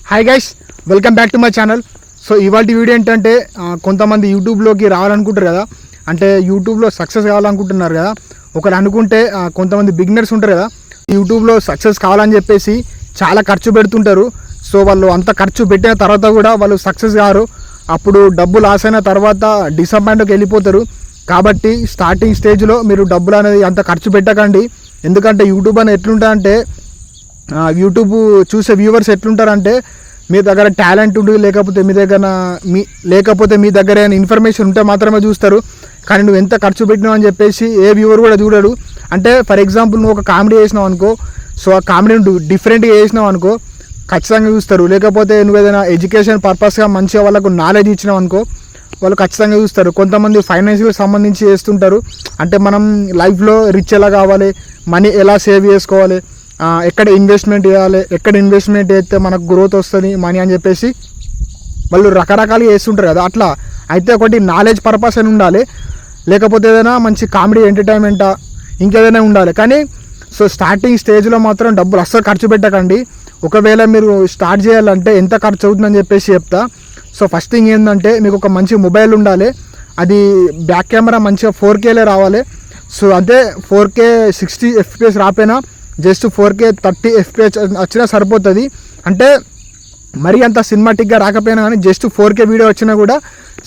Hi guys, welcome back to my channel. So ఇవాళ video ఏంటంటే కొంతమంది యూట్యూబ్లోకి రావాలనుకుంటారు కదా, అంటే యూట్యూబ్లో సక్సెస్ కావాలనుకుంటున్నారు కదా. ఒకరు అనుకుంటే కొంతమంది బిగినర్స్ ఉంటారు కదా, యూట్యూబ్లో సక్సెస్ కావాలని చెప్పేసి చాలా ఖర్చు పెడుతుంటారు. సో వాళ్ళు అంత ఖర్చు పెట్టిన తర్వాత కూడా వాళ్ళు సక్సెస్ కారు. అప్పుడు డబ్బు లాస్ అయిన తర్వాత డిసప్పాయింట్కి వెళ్ళిపోతారు. కాబట్టి స్టార్టింగ్ స్టేజ్లో మీరు డబ్బులు అనేది అంత ఖర్చు పెట్టకండి. ఎందుకంటే యూట్యూబ్ అనేది ఎట్లుంటుందంటే, యూట్యూబ్ చూసే వ్యూవర్స్ ఎట్లుంటారంటే, మీ దగ్గర టాలెంట్ ఉండి లేకపోతే మీ దగ్గర ఇన్ఫర్మేషన్ ఉంటే మాత్రమే చూస్తారు. కానీ నువ్వు ఎంత ఖర్చు పెట్టినావు అని చెప్పేసి ఏ వ్యూవర్ కూడా చూడడు. అంటే ఫర్ ఎగ్జాంపుల్ నువ్వు ఒక కామెడీ చేసినావు అనుకో, సో ఆ కామెడీ డిఫరెంట్గా చేసినావు అనుకో ఖచ్చితంగా చూస్తారు. లేకపోతే నువ్వు ఏదైనా ఎడ్యుకేషన్ పర్పస్గా మంచిగా వాళ్ళకు నాలెడ్జ్ ఇచ్చినావు అనుకో, వాళ్ళు ఖచ్చితంగా చూస్తారు. కొంతమంది ఫైనాన్షియల్ సంబంధించి చేస్తుంటారు. అంటే మనం లైఫ్లో రిచ్ ఎలా కావాలి, మనీ ఎలా సేవ్ చేసుకోవాలి, ఎక్కడ ఇన్వెస్ట్మెంట్ చేయాలి, ఎక్కడ ఇన్వెస్ట్మెంట్ చేస్తే మనకు గ్రోత్ వస్తుంది మనీ అని చెప్పేసి వాళ్ళు రకరకాలుగా చేస్తుంటారు కదా. అట్లా అయితే ఒకటి నాలెడ్జ్ పర్పస్ అని ఉండాలి, లేకపోతే ఏదైనా మంచి కామెడీ ఎంటర్టైన్మెంటా ఇంకేదైనా ఉండాలి. కానీ సో స్టార్టింగ్ స్టేజ్లో మాత్రం డబ్బులు అస్సలు ఖర్చు పెట్టకండి. ఒకవేళ మీరు స్టార్ట్ చేయాలంటే ఎంత ఖర్చు అవుతుందని చెప్పేసి చెప్తా. సో ఫస్ట్ థింగ్ ఏంటంటే, మీకు ఒక మంచి మొబైల్ ఉండాలి. అది బ్యాక్ కెమెరా మంచిగా 4Kలో రావాలి. సో అదే 4K 60 FPS రాపోయినా just 4K 30 FPS వచ్చినా సరిపోతుంది. అంటే మరీ అంత సినిమాటిక్గా రాకపోయినా కానీ జస్ట్ 4K వీడియో వచ్చినా కూడా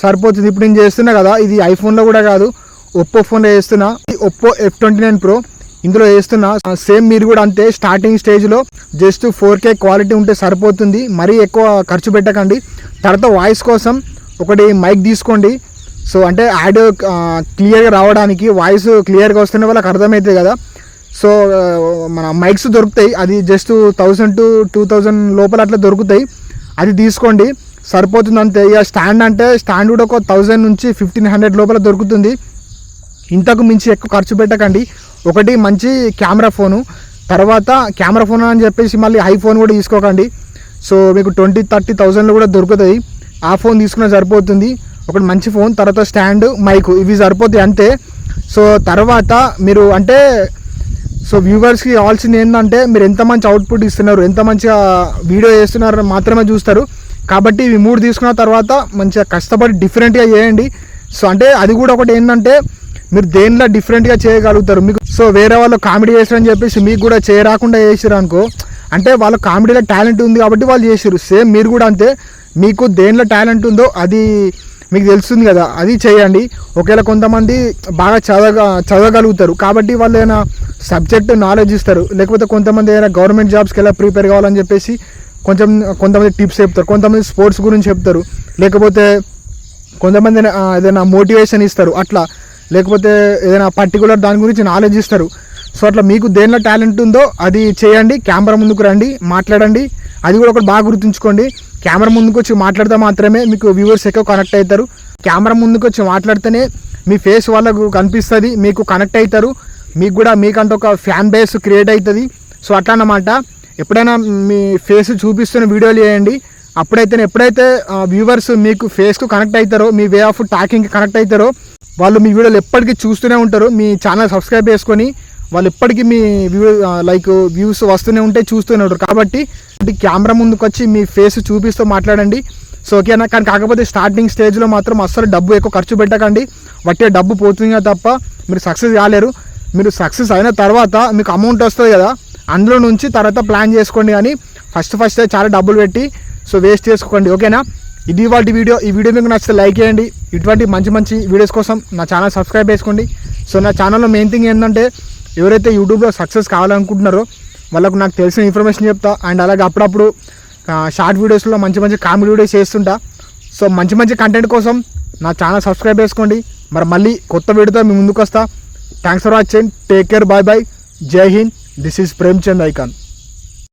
సరిపోతుంది. ఇప్పుడు నేను చేస్తున్నా కదా, ఇది ఐఫోన్లో కూడా కాదు, ఒప్పో ఫోన్లో చేస్తున్నా. ఒప్పో F29 Pro ఇందులో చేస్తున్నా. సేమ్ మీరు కూడా అంతే, స్టార్టింగ్ స్టేజ్లో జస్ట్ 4K క్వాలిటీ ఉంటే సరిపోతుంది. మరీ ఎక్కువ ఖర్చు పెట్టకండి. తర్వాత వాయిస్ కోసం ఒకటి మైక్ తీసుకోండి. సో అంటే ఆడియో క్లియర్గా రావడానికి, వాయిస్ క్లియర్గా వస్తేనే వాళ్ళకి అర్థమవుతుంది కదా. సో మన మైక్స్ దొరుకుతాయి, అది జస్ట్ 1000 to 2000 లోపల అట్లా దొరుకుతాయి. అది తీసుకోండి, సరిపోతుంది అంతే. ఇక స్టాండ్ అంటే స్టాండ్ కూడా ఒక 1000 నుంచి 1500 లోపల దొరుకుతుంది. ఇంతకు మించి ఎక్కువ ఖర్చు పెట్టకండి. ఒకటి మంచి కెమెరా ఫోను, తర్వాత కెమెరా ఫోన్ అని చెప్పేసి మళ్ళీ ఐఫోన్ కూడా తీసుకోకండి. సో మీకు 20-30,000లో కూడా దొరుకుతాయి. ఆ ఫోన్ తీసుకున్నా సరిపోతుంది. ఒకటి మంచి ఫోన్, తర్వాత స్టాండ్, మైక్, ఇవి సరిపోతాయి అంతే. సో తర్వాత మీరు అంటే సో వ్యూవర్స్కి కావాల్సింది ఏంటంటే, మీరు ఎంత మంచి అవుట్పుట్ ఇస్తున్నారు, ఎంత మంచిగా వీడియో చేస్తున్నారు మాత్రమే చూస్తారు. కాబట్టి ఇవి 3 తీసుకున్న తర్వాత మంచిగా కష్టపడి డిఫరెంట్గా చేయండి. సో అంటే అది కూడా ఒకటి ఏంటంటే, మీరు దేనిలో డిఫరెంట్గా చేయగలుగుతారు. మీకు సో వేరే వాళ్ళు కామెడీ చేస్తారని చెప్పేసి మీకు కూడా చేయరాకుండా చేసారు అనుకో, అంటే వాళ్ళ కామెడీలో టాలెంట్ ఉంది కాబట్టి వాళ్ళు చేసారు. సేమ్ మీరు కూడా అంతే, మీకు దేనిలో టాలెంట్ ఉందో అది మీకు తెలుస్తుంది కదా, అది చేయండి. ఒకవేళ కొంతమంది బాగా చదవగలుగుతారు కాబట్టి వాళ్ళు ఏదైనా సబ్జెక్ట్ నాలెడ్జ్ ఇస్తారు. లేకపోతే కొంతమంది ఏదైనా గవర్నమెంట్ జాబ్స్కి ఎలా ప్రిపేర్ కావాలని చెప్పేసి కొంతమంది టిప్స్ చెప్తారు. కొంతమంది స్పోర్ట్స్ గురించి చెప్తారు. లేకపోతే కొంతమంది ఏదైనా మోటివేషన్ ఇస్తారు అట్లా. లేకపోతే ఏదైనా పర్టికులర్ దాని గురించి నాలెడ్జ్ ఇస్తారు. సో అట్లా మీకు దేనిలో టాలెంట్ ఉందో అది చేయండి. కెమెరా ముందుకు రండి, మాట్లాడండి. అది కూడా ఒకటి బాగా గుర్తుంచుకోండి, కెమెరా ముందుకు వచ్చి మాట్లాడితే మాత్రమే మీకు వ్యూవర్స్ ఎక్కువ కనెక్ట్ అవుతారు. కెమెరా ముందుకు వచ్చి మాట్లాడితేనే మీ ఫేస్ వాళ్ళకు కనిపిస్తుంది, మీకు కనెక్ట్ అవుతారు. మీకు కూడా మీకంటే ఒక ఫ్యాన్ బేస్ క్రియేట్ అవుతుంది. సో అట్లా అన్నమాట. ఎప్పుడైనా మీ ఫేస్ చూపిస్తున్న వీడియోలు చేయండి. ఎప్పుడైతే వ్యూవర్స్ మీకు ఫేస్కు కనెక్ట్ అవుతారో, మీ వే ఆఫ్ టాకింగ్కి కనెక్ట్ అవుతారో, వాళ్ళు మీ వీడియోలు ఎప్పటికీ చూస్తూనే ఉంటారు. మీ ఛానల్ సబ్స్క్రైబ్ చేసుకొని వాళ్ళు ఎప్పటికీ మీ వ్యూస్ వస్తూనే ఉంటాయి, చూస్తూనే ఉంటారు. కాబట్టి కెమెరా ముందుకు వచ్చి మీ ఫేస్ చూపిస్తూ మాట్లాడండి. సో ఓకేనా. కానీ కాకపోతే స్టార్టింగ్ స్టేజ్లో మాత్రం అస్సలు డబ్బు ఎక్కువ ఖర్చు పెట్టకండి. వట్టే డబ్బు పోతుందిగా తప్ప మీరు సక్సెస్ కాలేరు. మీరు సక్సెస్ అయిన తర్వాత మీకు అమౌంట్ వస్తుంది కదా, అందులో నుంచి తర్వాత ప్లాన్ చేసుకోండి. కానీ ఫస్ట్ చాలా డబ్బులు పెట్టి సో వేస్ట్ చేసుకోండి. ఓకేనా. ఇది వాటి వీడియో. ఈ వీడియో మీకు నచ్చితే లైక్ చేయండి. ఇటువంటి మంచి వీడియోస్ కోసం నా ఛానల్ సబ్స్క్రైబ్ చేసుకోండి. సో నా ఛానల్లో మెయిన్ థింగ్ ఏంటంటే, ఎవరైతే యూట్యూబ్లో సక్సెస్ కావాలనుకుంటున్నారో వాళ్ళకు నాకు తెలిసిన ఇన్ఫర్మేషన్ చెప్తా. అండ్ అలాగే అప్పుడప్పుడు షార్ట్ వీడియోస్లో మంచి కామెడీ వీడియోస్ చేస్తుంటా. సో మంచి కంటెంట్ కోసం నా ఛానల్ సబ్స్క్రైబ్ చేసుకోండి. మళ్ళీ కొత్త వీడియోతో మీ ముందుకు వస్తా. Thanks for watching. Take care. Bye. Jai Hind. This is Premchand icon.